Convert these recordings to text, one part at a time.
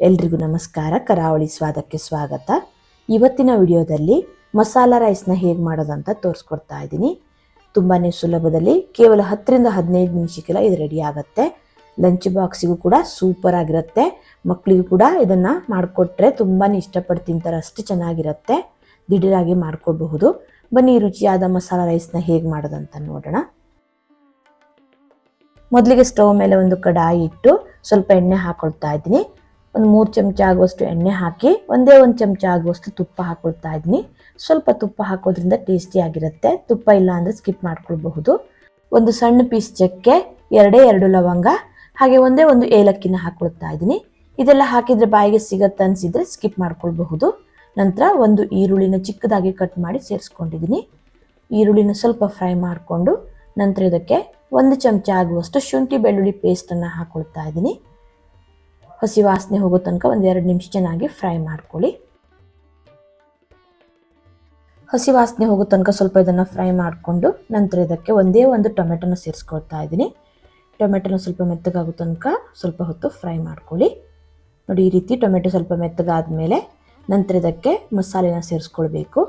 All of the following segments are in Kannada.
ಎಲ್ರಿಗೂ ನಮಸ್ಕಾರ. ಕರಾವಳಿ ಸ್ವಾದಕ್ಕೆ ಸ್ವಾಗತ. ಇವತ್ತಿನ ವಿಡಿಯೋದಲ್ಲಿ ಮಸಾಲಾ ರೈಸ್ನ ಹೇಗೆ ಮಾಡೋದಂತ ತೋರಿಸ್ಕೊಡ್ತಾ ಇದ್ದೀನಿ. ತುಂಬಾ ಸುಲಭದಲ್ಲಿ ಕೇವಲ 10ರಿಂದ 15 ನಿಮಿಷಕ್ಕೆಲ್ಲ ಇದು ರೆಡಿ ಆಗುತ್ತೆ. ಲಂಚ್ ಬಾಕ್ಸಿಗೂ ಕೂಡ ಸೂಪರ್ ಆಗಿರುತ್ತೆ. ಮಕ್ಕಳಿಗೂ ಕೂಡ ಇದನ್ನು ಮಾಡಿಕೊಟ್ರೆ ತುಂಬಾ ಇಷ್ಟಪಟ್ಟು ತಿಂತಾರೆ, ಅಷ್ಟು ಚೆನ್ನಾಗಿರುತ್ತೆ. ದಿಢೀರಾಗಿ ಮಾಡ್ಕೊಳ್ಬಹುದು. ಬನ್ನಿ ರುಚಿಯಾದ ಮಸಾಲಾ ರೈಸ್ನ ಹೇಗೆ ಮಾಡೋದಂತ ನೋಡೋಣ. ಮೊದಲಿಗೆ ಸ್ಟವ್ ಮೇಲೆ ಒಂದು ಕಡಾಯಿ ಇಟ್ಟು ಸ್ವಲ್ಪ ಎಣ್ಣೆ ಹಾಕೊಳ್ತಾ ಇದ್ದೀನಿ. ಒಂದು 3 ಚಮಚ ಆಗುವಷ್ಟು ಎಣ್ಣೆ ಹಾಕಿ ಒಂದೇ 1 ಚಮಚ ಆಗುವಷ್ಟು ತುಪ್ಪ ಹಾಕೊಳ್ತಾ ಇದ್ದೀನಿ. ಸ್ವಲ್ಪ ತುಪ್ಪ ಹಾಕೋದ್ರಿಂದ ಟೇಸ್ಟಿ ಆಗಿರುತ್ತೆ. ತುಪ್ಪ ಇಲ್ಲ ಅಂದರೆ ಸ್ಕಿಪ್ ಮಾಡ್ಕೊಳ್ಬಹುದು. ಒಂದು ಸಣ್ಣ ಪೀಸ್ ಚಕ್ಕೆ, 2 ಲವಂಗ, ಹಾಗೆ ಒಂದೇ ಒಂದು ಏಲಕ್ಕಿನ ಹಾಕೊಳ್ತಾ ಇದ್ದೀನಿ. ಇದೆಲ್ಲ ಹಾಕಿದರೆ ಬಾಯಿಗೆ ಸಿಗತ್ತೆ ಅನಿಸಿದರೆ ಸ್ಕಿಪ್ ಮಾಡ್ಕೊಳ್ಬಹುದು. ನಂತರ ಒಂದು ಈರುಳ್ಳಿನ ಚಿಕ್ಕದಾಗಿ ಕಟ್ ಮಾಡಿ ಸೇರಿಸ್ಕೊಂಡಿದ್ದೀನಿ. ಈರುಳ್ಳಿನ ಸ್ವಲ್ಪ ಫ್ರೈ ಮಾಡಿಕೊಂಡು ನಂತರ ಇದಕ್ಕೆ 1 ಚಮಚ ಆಗುವಷ್ಟು ಶುಂಠಿ ಬೆಳ್ಳುಳ್ಳಿ ಪೇಸ್ಟನ್ನು ಹಾಕೊಳ್ತಾ ಇದ್ದೀನಿ. ಹಸಿ ವಾಸನೆ ಹೋಗೋ ತನಕ 1-2 ನಿಮಿಷ ಚೆನ್ನಾಗಿ ಫ್ರೈ ಮಾಡ್ಕೊಳ್ಳಿ. ಹಸಿ ವಾಸನೆ ಹೋಗೋ ತನಕ ಸ್ವಲ್ಪ ಇದನ್ನು ಫ್ರೈ ಮಾಡಿಕೊಂಡು ನಂತರ ಇದಕ್ಕೆ ಒಂದೇ ಒಂದು ಟೊಮೆಟೊನ ಸೇರಿಸ್ಕೊಳ್ತಾ ಇದ್ದೀನಿ. ಟೊಮೆಟೊನ ಸ್ವಲ್ಪ ಮೆತ್ತಗಾಗೋ ತನಕ ಸ್ವಲ್ಪ ಹೊತ್ತು ಫ್ರೈ ಮಾಡ್ಕೊಳ್ಳಿ. ನೋಡಿ, ಈ ರೀತಿ ಟೊಮೆಟೊ ಸ್ವಲ್ಪ ಮೆತ್ತಗಾದ್ಮೇಲೆ ನಂತರ ಇದಕ್ಕೆ ಮಸಾಲೆನ ಸೇರಿಸ್ಕೊಳ್ಬೇಕು.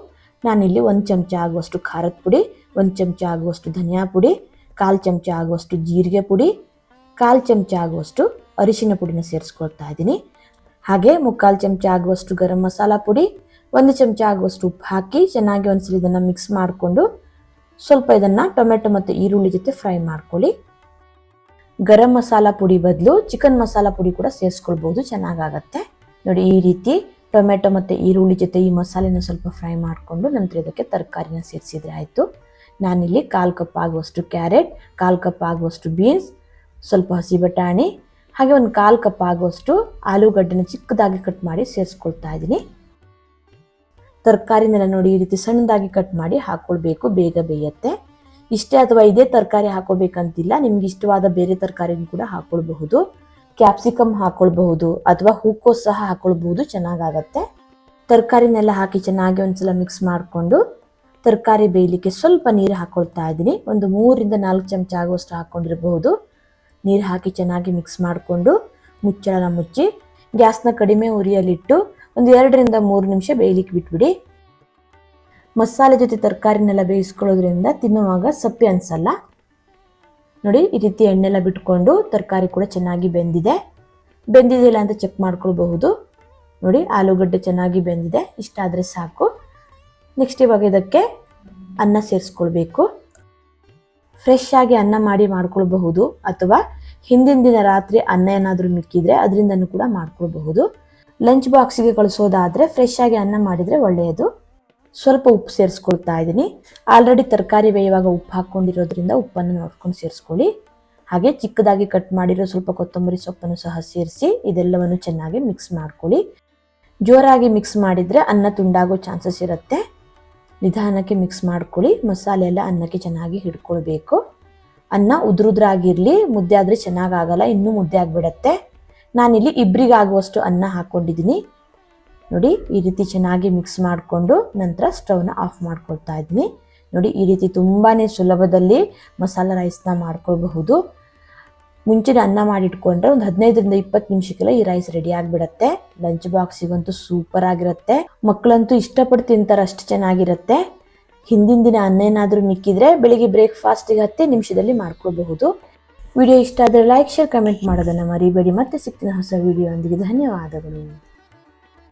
ನಾನಿಲ್ಲಿ 1 ಚಮಚ ಆಗುವಷ್ಟು ಖಾರದ ಪುಡಿ, 1 ಚಮಚ ಆಗುವಷ್ಟು ಧನಿಯಾ ಪುಡಿ, 1/4 ಚಮಚ ಆಗುವಷ್ಟು ಜೀರಿಗೆ ಪುಡಿ, 1/4 ಚಮಚ ಆಗುವಷ್ಟು ಅರಿಶಿನ ಪುಡಿನ ಸೇರಿಸ್ಕೊಳ್ತಾ ಇದ್ದೀನಿ. ಹಾಗೆ 3/4 ಚಮಚ ಆಗುವಷ್ಟು ಗರಂ ಮಸಾಲ ಪುಡಿ, 1 ಚಮಚ ಆಗುವಷ್ಟು ಉಪ್ಪು ಹಾಕಿ ಚೆನ್ನಾಗಿ ಒಂದ್ಸಲ ಇದನ್ನು ಮಿಕ್ಸ್ ಮಾಡಿಕೊಂಡು ಸ್ವಲ್ಪ ಇದನ್ನು ಟೊಮೆಟೊ ಮತ್ತು ಈರುಳ್ಳಿ ಜೊತೆ ಫ್ರೈ ಮಾಡ್ಕೊಳ್ಳಿ. ಗರಂ ಮಸಾಲ ಪುಡಿ ಬದಲು ಚಿಕನ್ ಮಸಾಲ ಪುಡಿ ಕೂಡ ಸೇರಿಸ್ಕೊಳ್ಬಹುದು, ಚೆನ್ನಾಗಾಗತ್ತೆ. ನೋಡಿ, ಈ ರೀತಿ ಟೊಮೆಟೊ ಮತ್ತು ಈರುಳ್ಳಿ ಜೊತೆ ಈ ಮಸಾಲೆನ ಸ್ವಲ್ಪ ಫ್ರೈ ಮಾಡಿಕೊಂಡು ನಂತರ ಇದಕ್ಕೆ ತರಕಾರಿನ ಸೇರಿಸಿದ್ರೆ ಆಯಿತು. ನಾನಿಲ್ಲಿ 1/4 ಕಪ್ ಆಗುವಷ್ಟು ಕ್ಯಾರೆಟ್, 1/4 ಕಪ್ ಆಗುವಷ್ಟು ಬೀನ್ಸ್, ಸ್ವಲ್ಪ ಹಸಿ ಬಟಾಣಿ, ಹಾಗೆ 1/4 ಕಪ್ ಆಗುವಷ್ಟು ಆಲೂಗಡ್ಡೆನ ಚಿಕ್ಕದಾಗಿ ಕಟ್ ಮಾಡಿ ಸೇರಿಸ್ಕೊಳ್ತಾ ಇದ್ದೀನಿ. ತರಕಾರಿನೆಲ್ಲ ನೋಡಿ ಈ ರೀತಿ ಸಣ್ಣದಾಗಿ ಕಟ್ ಮಾಡಿ ಹಾಕೊಳ್ಬೇಕು, ಬೇಗ ಬೇಯುತ್ತೆ. ಇಷ್ಟೇ ಅಥವಾ ಇದೇ ತರಕಾರಿ ಹಾಕೋಬೇಕಂತಿಲ್ಲ, ನಿಮ್ಗೆ ಇಷ್ಟವಾದ ಬೇರೆ ತರಕಾರಿನೂ ಕೂಡ ಹಾಕೊಳ್ಬಹುದು. ಕ್ಯಾಪ್ಸಿಕಮ್ ಹಾಕೊಳ್ಬಹುದು ಅಥವಾ ಹೂಕೋಸು ಸಹ ಹಾಕೊಳ್ಬಹುದು, ಚೆನ್ನಾಗಾಗತ್ತೆ. ತರಕಾರಿನೆಲ್ಲ ಹಾಕಿ ಚೆನ್ನಾಗಿ ಒಂದ್ಸಲ ಮಿಕ್ಸ್ ಮಾಡಿಕೊಂಡು ತರಕಾರಿ ಬೇಯಲಿಕ್ಕೆ ಸ್ವಲ್ಪ ನೀರು ಹಾಕೊಳ್ತಾ ಇದ್ದೀನಿ. ಒಂದು 3ರಿಂದ 4 ಚಮಚ ಆಗುವಷ್ಟು ಹಾಕ್ಕೊಂಡಿರಬಹುದು. ನೀರು ಹಾಕಿ ಚೆನ್ನಾಗಿ ಮಿಕ್ಸ್ ಮಾಡಿಕೊಂಡು ಮುಚ್ಚಳನ ಮುಚ್ಚಿ ಗ್ಯಾಸ್ನ ಕಡಿಮೆ ಉರಿಯಲ್ಲಿಟ್ಟು ಒಂದು 2ರಿಂದ 3 ನಿಮಿಷ ಬೇಯಲಿಕ್ಕೆ ಬಿಟ್ಬಿಡಿ. ಮಸಾಲೆ ಜೊತೆ ತರಕಾರಿನೆಲ್ಲ ಬೇಯಿಸ್ಕೊಳ್ಳೋದ್ರಿಂದ ತಿನ್ನುವಾಗ ಸಪ್ಪೆ ಅನಿಸಲ್ಲ. ನೋಡಿ, ಈ ರೀತಿ ಎಣ್ಣೆಲ್ಲ ಬಿಟ್ಕೊಂಡು ತರಕಾರಿ ಕೂಡ ಚೆನ್ನಾಗಿ ಬೆಂದಿದೆಯಿಲ್ಲ ಅಂತ ಚೆಕ್ ಮಾಡ್ಕೊಳ್ಬಹುದು. ನೋಡಿ, ಆಲೂಗಡ್ಡೆ ಚೆನ್ನಾಗಿ ಬೆಂದಿದೆ, ಇಷ್ಟ ಆದರೆ ಸಾಕು. ನೆಕ್ಸ್ಟ್ ಇವಾಗ ಇದಕ್ಕೆ ಅನ್ನ ಸೇರಿಸ್ಕೊಳ್ಬೇಕು. ಫ್ರೆಶ್ ಆಗಿ ಅನ್ನ ಮಾಡ್ಕೊಳ್ಬಹುದು ಅಥವಾ ಹಿಂದಿನ ದಿನ ರಾತ್ರಿ ಅನ್ನ ಏನಾದರೂ ಮಿಕ್ಕಿದ್ರೆ ಅದರಿಂದನೂ ಕೂಡ ಮಾಡ್ಕೊಳ್ಬಹುದು. ಲಂಚ್ ಬಾಕ್ಸಿಗೆ ಕಳಿಸೋದಾದರೆ ಫ್ರೆಶ್ ಆಗಿ ಅನ್ನ ಮಾಡಿದರೆ ಒಳ್ಳೆಯದು. ಸ್ವಲ್ಪ ಉಪ್ಪು ಸೇರಿಸ್ಕೊಳ್ತಾ ಇದ್ದೀನಿ. ಆಲ್ರೆಡಿ ತರಕಾರಿ ಬೇಯುವಾಗ ಉಪ್ಪು ಹಾಕ್ಕೊಂಡಿರೋದ್ರಿಂದ ಉಪ್ಪನ್ನು ನೋಡ್ಕೊಂಡು ಸೇರಿಸ್ಕೊಳ್ಳಿ. ಹಾಗೆ ಚಿಕ್ಕದಾಗಿ ಕಟ್ ಮಾಡಿರೋ ಸ್ವಲ್ಪ ಕೊತ್ತಂಬರಿ ಸೊಪ್ಪನ್ನು ಸಹ ಸೇರಿಸಿ ಇದೆಲ್ಲವನ್ನು ಚೆನ್ನಾಗಿ ಮಿಕ್ಸ್ ಮಾಡ್ಕೊಳ್ಳಿ. ಜೋರಾಗಿ ಮಿಕ್ಸ್ ಮಾಡಿದರೆ ಅನ್ನ ತುಂಡಾಗೋ ಚಾನ್ಸಸ್ ಇರುತ್ತೆ. ನಿಧಾನಕ್ಕೆ ಮಿಕ್ಸ್ ಮಾಡ್ಕೊಳ್ಳಿ. ಮಸಾಲೆ ಎಲ್ಲ ಅನ್ನಕ್ಕೆ ಚೆನ್ನಾಗಿ ಹಿಡ್ಕೊಳ್ಬೇಕು. ಅನ್ನ ಉದುರುದ್ರಾಗಿರಲಿ, ಮುದ್ದೆ ಆದರೆ ಚೆನ್ನಾಗಾಗಲ್ಲ, ಇನ್ನೂ ಮುದ್ದೆ ಆಗಿಬಿಡತ್ತೆ. ನಾನಿಲ್ಲಿ ಇಬ್ಬರಿಗಾಗುವಷ್ಟು ಅನ್ನ ಹಾಕ್ಕೊಂಡಿದ್ದೀನಿ. ನೋಡಿ, ಈ ರೀತಿ ಚೆನ್ನಾಗಿ ಮಿಕ್ಸ್ ಮಾಡಿಕೊಂಡು ನಂತರ ಸ್ಟವ್ನ ಆಫ್ ಮಾಡ್ಕೊಳ್ತಾ ಇದ್ದೀನಿ. ನೋಡಿ, ಈ ರೀತಿ ತುಂಬಾ ಸುಲಭದಲ್ಲಿ ಮಸಾಲ ರೈಸ್ನ ಮಾಡ್ಕೊಳ್ಬಹುದು. ಮುಂಚೆನೇ ಅನ್ನ ಮಾಡಿಟ್ಕೊಂಡ್ರೆ ಒಂದು 15ರಿಂದ 20 ನಿಮಿಷಕ್ಕೆಲ್ಲ ಈ ರೈಸ್ ರೆಡಿ ಆಗಿಬಿಡತ್ತೆ. ಲಂಚ್ ಬಾಕ್ಸಿಗಂತೂ ಸೂಪರ್ ಆಗಿರುತ್ತೆ. ಮಕ್ಕಳಂತೂ ಇಷ್ಟಪಟ್ಟು ತಿಂತಾರೆ, ಅಷ್ಟು ಚೆನ್ನಾಗಿರುತ್ತೆ. ಹಿಂದಿನ ದಿನ ಅನ್ನ ಏನಾದರೂ ಮಿಕ್ಕಿದ್ರೆ ಬೆಳಿಗ್ಗೆ ಬ್ರೇಕ್ಫಾಸ್ಟಿಗೆ 10 ನಿಮಿಷದಲ್ಲಿ ಮಾಡ್ಕೊಳ್ಬಹುದು. ವಿಡಿಯೋ ಇಷ್ಟ ಆದರೆ ಲೈಕ್, ಶೇರ್, ಕಮೆಂಟ್ ಮಾಡೋದನ್ನು ಮರಿಬೇಡಿ. ಮತ್ತೆ ಸಿಗ್ತೀನಿ ಹೊಸ ವಿಡಿಯೋ ಒಂದಿಗೆ. ಧನ್ಯವಾದಗಳು.